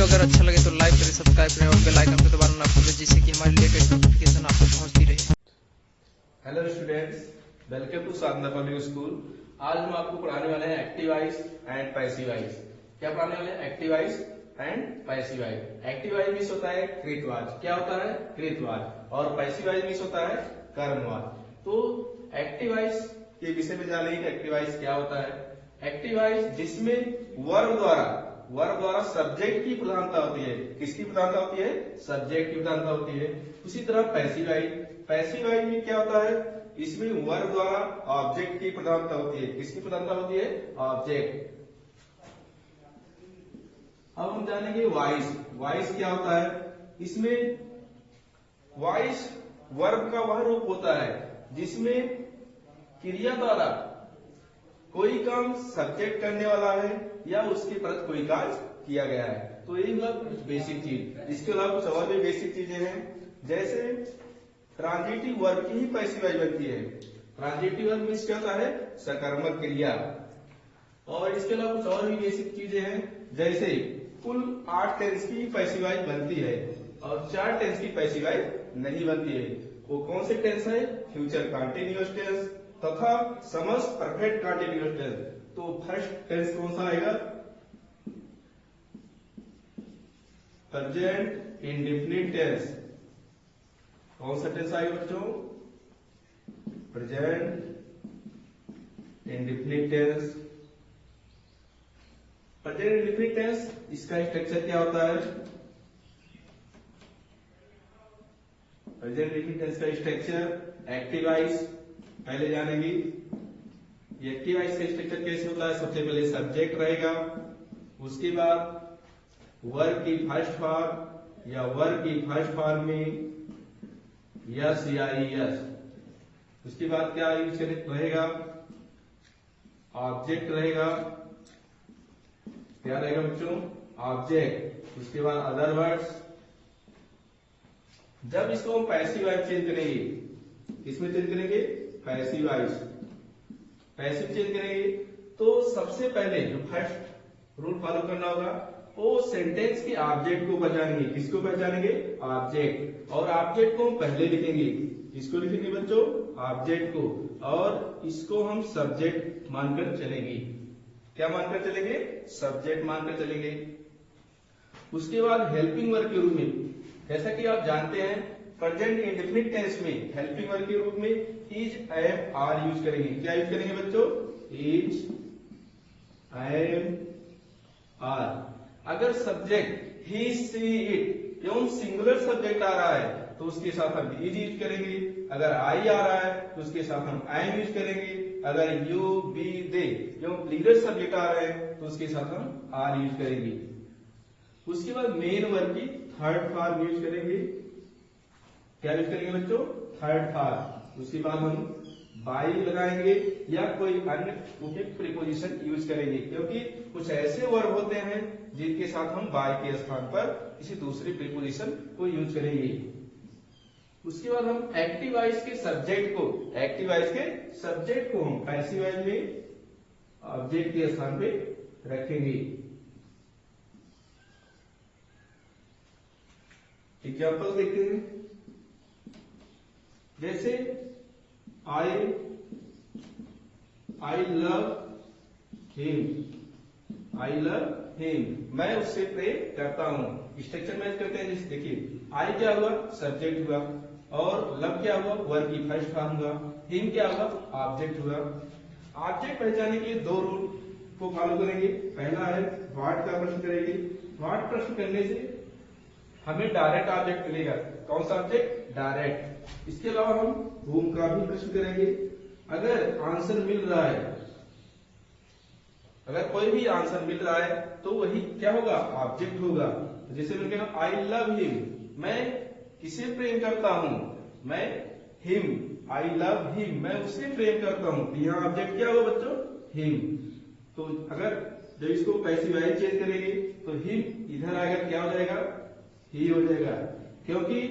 Video अगर अच्छा लगे तो लाइक करें, सब्सक्राइब करें और बेल आइकन को दबाना ना भूलें, जिससे कि हमारी लेटेस्ट नोटिफिकेशन आपको पहुंचती रहे। Hello students, welcome to Sadhana public school. आज हम आपको पढ़ाने वाले हैं active voice and passive voice. क्या पढ़ाने वाले हैं? Active voice and passive voice. Active voice means होता है कृतवाच। क्या होता है? कृतवाच। और पैसिव वॉइस मीन्स होता है कर्मवाच। तो एक्टिव वॉइस के विषय में जानेंगे। एक्टिव वॉइस क्या होता है? एक्टिव वॉइस जिसमें वर्ब द्वारा सब्जेक्ट की प्रधानता होती है। किसकी प्रधानता होती है? सब्जेक्ट की प्रधानता होती है। उसी तरह पैसिव वॉइस में क्या होता है? इसमें वर्ब द्वारा ऑब्जेक्ट की प्रधानता होती है। किसकी प्रधानता होती है? ऑब्जेक्ट। अब हम जानेंगे वॉइस क्या होता है। इसमें वॉइस वर्ब का वह रूप होता है जिसमें क्रिया द्वारा कोई काम सब्जेक्ट करने वाला है या उसके प्रति कोई कार्य किया गया है। तो यही हुआ कुछ बेसिक चीज। इसके अलावा कुछ और भी बेसिक चीजें हैं, जैसे ट्रांजिटिव वर्ब की ही पैसिव वॉइस बनती है। ट्रांजिटिव वर्ब मीन्स क्या होता है? सकर्मक क्रिया। और इसके अलावा कुछ और भी बेसिक चीजें हैं, जैसे कुल 8 टेंस की पैसिव वॉइस बनती है और 4 टेंस की पैसिव वॉइस नहीं बनती है। वो कौन से टेंस है? फ्यूचर कंटिन्यूअस टेंस तथा समस्त परफेक्ट कंटिन्यूअस टेंस। तो फर्स्ट टेंस कौन सा आएगा? Present indefinite tense. कौन सा टेंस आएगा बच्चों? Present indefinite tense. Present indefinite tense, इसका स्ट्रक्चर क्या होता है? प्रेजेंट इंडेफिनिट टेंस का स्ट्रक्चर एक्टिव वॉइस पहले जानेंगे। एक्टिव वॉइस का स्ट्रक्चर कैसे होता है? सबसे पहले सब्जेक्ट रहेगा, उसके बाद वर्ब की फर्स्ट फॉर्म या वर्ब की फर्स्ट फॉर्म में यस या यस। उसके बाद क्या यूज रहेगा? ऑब्जेक्ट रहेगा। क्या रहेगा बच्चों? ऑब्जेक्ट। उसके बाद अदर वर्ड्स। जब इसको हम पैसिव वॉइस चेंज करेंगे, इसमें चेंज करेंगे पैसिव वॉइस, पैसिव चेंज करेंगे तो सबसे पहले जो फर्स्ट रूल फॉलो करना होगा वो सेंटेंस के ऑब्जेक्ट को पहचानेंगे। किसको पहचानेंगे? ऑब्जेक्ट। और ऑब्जेक्ट को हम पहले लिखेंगे। इसको लिखेंगे बच्चों? ऑब्जेक्ट को। और इसको हम सब्जेक्ट मानकर चलेंगे। क्या मानकर चलेंगे? सब्जेक्ट मानकर चलेंगे। उसके बाद हेल्पिंग वर्ब के रूप में, जैसा कि आप जानते हैं प्रेजेंट इंडेफिनिट टेंस में हेल्पिंग वर्ब के रूप में इज, एम, आर यूज करेंगे। क्या यूज करेंगे बच्चों? Is, am, are. अगर सब्जेक्ट ही, सी, इट एवं सिंगुलर सब्जेक्ट आ रहा है तो उसके साथ हम इज यूज करेंगे। अगर आई आ रहा है तो उसके साथ हम एम यूज करेंगे। अगर यू, बी, दे एवं प्लूरल सब्जेक्ट आ रहे हैं तो उसके साथ हम आर यूज करेंगे। उसके बाद मेन वर्ब की थर्ड फॉर्म यूज करेंगे। क्या यूज करेंगे बच्चों? Third form. उसके बाद हम बाई लगाएंगे या कोई अन्य उपयुक्त प्रीपोजिशन यूज करेंगे, क्योंकि कुछ ऐसे वर्ब होते हैं जिनके साथ हम बाई के स्थान पर किसी दूसरे प्रीपोजिशन को यूज करेंगे। उसके बाद हम एक्टिव वॉइस के सब्जेक्ट को हम पैसिव वॉइस में ऑब्जेक्ट के स्थान पे रखेंगे। एग्जाम्पल देखते हैं, जैसे आई लव हिम, मैं उससे प्रेम करता हूं। स्ट्रक्चर मैच करते हैं। जैसे देखिए, आई क्या हुआ? सब्जेक्ट हुआ। और लव क्या हुआ? वर्ब की फर्स्ट फॉर्म हुआ। हिम क्या हुआ? ऑब्जेक्ट हुआ। ऑब्जेक्ट पहचानने के लिए 2 रूल को फॉलो करेंगे। पहला है व्हाट का प्रश्न करेंगे। व्हाट प्रश्न करने से हमें डायरेक्ट ऑब्जेक्ट मिलेगा। कौन सा ऑब्जेक्ट? डायरेक्ट। इसके अलावा हम whom का भी प्रश्न करेंगे। अगर आंसर मिल रहा है, अगर कोई भी आंसर मिल रहा है तो वही क्या होगा? ऑब्जेक्ट होगा। जैसे मैंने कहा आई लव हिम, मैं किसे प्रेम करता हूं? मैं हिम, आई लव हिम, मैं उससे प्रेम करता हूं। यहाँ ऑब्जेक्ट क्या होगा बच्चों? हिम। तो अगर जब इसको पैसिव वॉइस चेंज करेंगे तो हिम इधर आएगा, क्या हो जाएगा? ही हो जाएगा। क्योंकि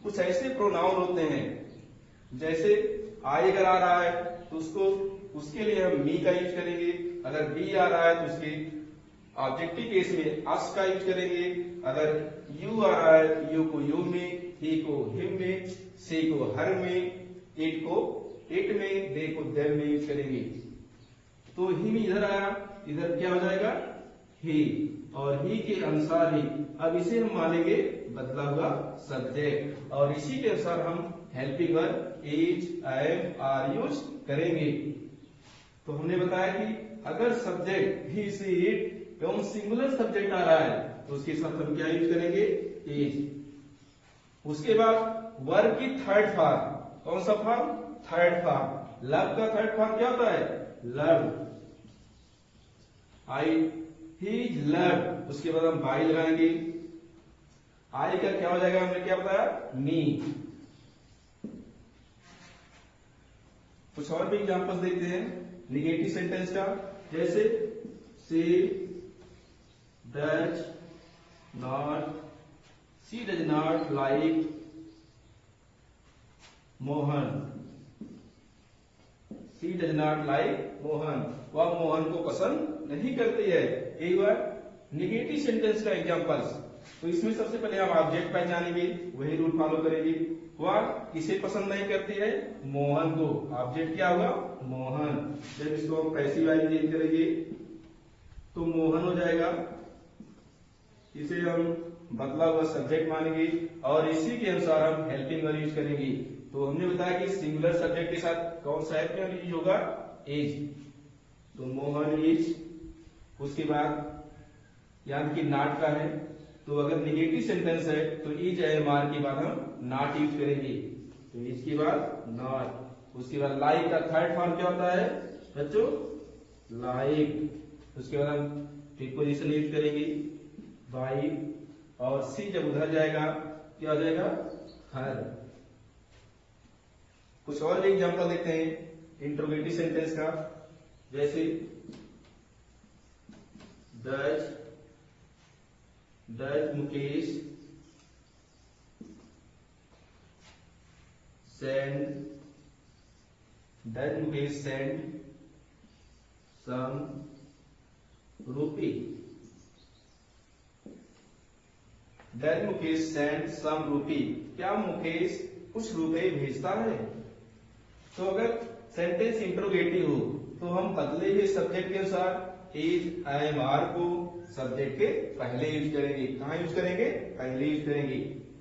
कुछ ऐसे प्रोनाउन होते हैं, जैसे आई अगर आ रहा है तो उसके लिए हम मी का यूज करेंगे। अगर बी आ रहा है तो उसके ऑब्जेक्टिव केस में अस का यूज करेंगे। अगर यू आ रहा है, यू को यू में, ही को हिम में, सी को हर में, इट को इट में, दे को देम में यूज करेंगे। तो हिम इधर आया, इधर क्या हो जाएगा ही, और ही के अनुसार ही अब इसे हम मानेंगे बदला हुआ सब्जेक्ट, और इसी के अनुसार हम helping verb is, am, are use करेंगे। तो हमने बताया कि अगर सब्जेक्ट ही, सी, इट एवं सिंगुलर सब्जेक्ट आ रहा है तो उसके साथ हम क्या यूज करेंगे इज। उसके बाद वर्ब की थर्ड फॉर्म, कौन सा फॉर्म, थर्ड फॉर्म। लव का थर्ड फॉर्म क्या होता है, लव, आई ही लव, उसके बाद हम बाई लगाएंगे। आई का क्या हो जाएगा, हमने क्या बताया, मी। कुछ और भी एग्जांपल्स देखते हैं निगेटिव सेंटेंस का, जैसे she does not, she does not like Mohan, she does not like Mohan, वह मोहन को पसंद नहीं करती है। एक बार निगेटिव सेंटेंस का एग्जांपल्स, तो इसमें सबसे पहले हम ऑब्जेक्ट पहचानेंगे, वही रूल फॉलो करेंगे। वह किसे पसंद नहीं करती है, मोहन को। ऑब्जेक्ट क्या होगा, मोहन। जब इसको हम पैसिव वाइज चेंज करेंगे तो मोहन हो जाएगा, इसे हम बदला हुआ सब्जेक्ट मानेंगे, और इसी के अनुसार हम हेल्पिंग वर्ब यूज करेंगे। तो हमने बताया कि सिंगुलर सब्जेक्ट के साथ कौन सा हेल्पिंग यूज होगा, इज। तो मोहन इज। उसके बाद याद कि नॉट का है, तो अगर निगेटिव सेंटेंस है तो इज एम आर के बाद हम नॉट यूज करेंगे, तो इज के बाद नॉट। उसके बाद लाइक का थर्ड फॉर्म क्या होता है बच्चों, लाइक। उसके बाद हम प्रीपोजिशन यूज करेंगे बाई, और सी जब उधर जाएगा क्या हो जाएगा, हर। कुछ और भी एग्जांपल देखते हैं इंट्रोगेटिव सेंटेंस का, जैसे does Mukesh send, does Mukesh send some rupee, does Mukesh send some रूपी, क्या मुकेश कुछ रुपए भेजता है। तो अगर सेंटेंस इंट्रोगेटिव हो तो हम बदले हुए सब्जेक्ट के अनुसार इज, एम, आर को सब्जेक्ट के पहले यूज करेंगे। कहां यूज करेंगे, पहले यूज करेंगे,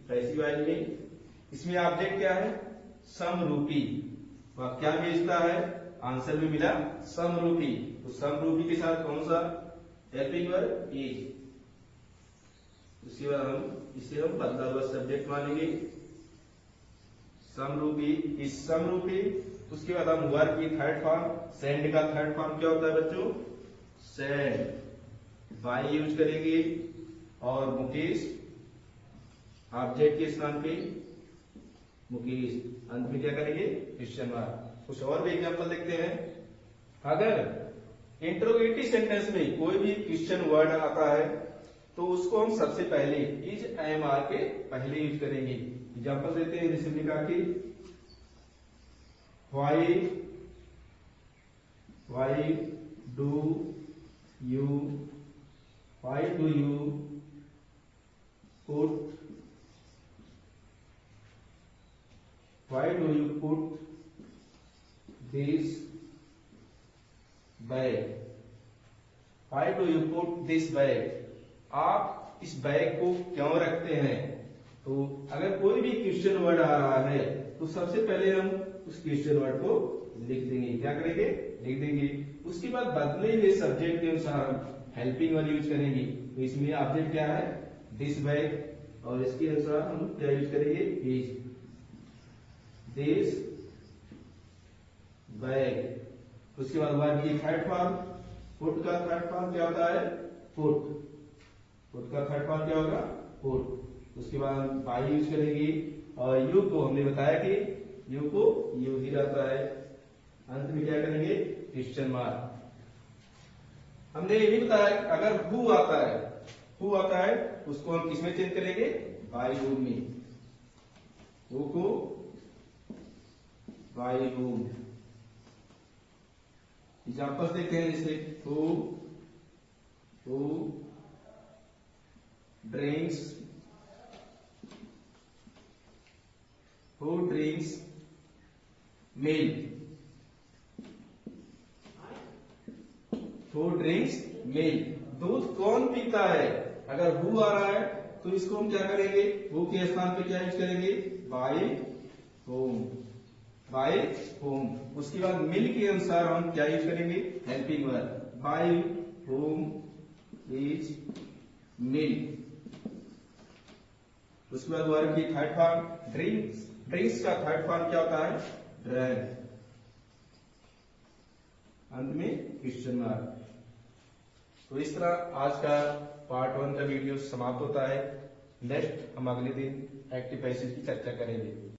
पैसिव वाइज में। इसमें ऑब्जेक्ट क्या है, समरूपी, वह क्या भेजता है, आंसर में मिला समरूपी, तो समरूपी के साथ कौन सा हेल्पिंग वर्ब, इज। उसके बाद हम बदला हुआ सब्जेक्ट मानेंगे, समरूपी, इज समरूपी। उसके बाद हम वर्ब की थर्ड फॉर्म, सेंड का थर्ड फॉर्म क्या होता है बच्चों, सेंड, बाई यूज करेंगे, और मुकेश ऑब्जेक्ट के स्थान पे मुकेश, अंत में क्या करेंगे, क्वेश्चन मार्क। कुछ और भी एग्जांपल देखते हैं। अगर इंट्रोगेटिव सेंटेंस में कोई भी क्वेश्चन वर्ड आता है तो उसको हम सबसे पहले इज, एम, आर के पहले यूज करेंगे। एग्जांपल देते हैं, जैसे लिखा कि why do you put this bag, why do you put this bag, आप इस बैग को क्यों रखते हैं। तो अगर कोई भी क्वेश्चन वर्ड आ रहा है तो सबसे पहले हम उस क्वेश्चन वर्ड को लिख देंगे, क्या करेंगे, लिख देंगे। उसके बाद बदले हुए सब्जेक्ट के अनुसार हम हेल्पिंग वर्ब यूज करेंगे। तो इसमें ऑब्जेक्ट क्या है, दिस बैग, और इसके अनुसार हम क्या यूज करेंगे, इज, दिस बैग। उसके बाद वर्ब की थर्ड फॉर्म, पुट का थर्ड फॉर्म क्या होता है, पुट, पुट का थर्ड फॉर्म क्या होगा, पुट। उसके बाद हम बाई यूज करेंगे, और यू को हमने बताया कि यू को यू ही रहता है, अंत में क्या करेंगे, क्वेश्चन मार्क। हमने ये भी बताया अगर हु आता है उसको हम किसमें चेंज करेंगे, बाई हु में, who co by who. Examples देखते हैं, जैसे हु हु ड्रिंक्स मिल्क। दूध कौन पीता है? अगर हु आ रहा है तो इसको हम क्या करेंगे? हु के स्थान पे क्या यूज करेंगे? By home. उसके बाद मिल के अनुसार हम क्या यूज करेंगे? Helping verb. By home is milk. उसके बाद वर्ब की थर्ड फॉर्म ड्रिंक्स का थर्ड फॉर्म क्या होता है? ड्रैंक। अंत में क्वेश्चन मार्क। तो इस तरह आज का पार्ट 1 का वीडियो समाप्त होता है। नेक्स्ट हम अगले दिन एक्टिव पैसिव की चर्चा करेंगे।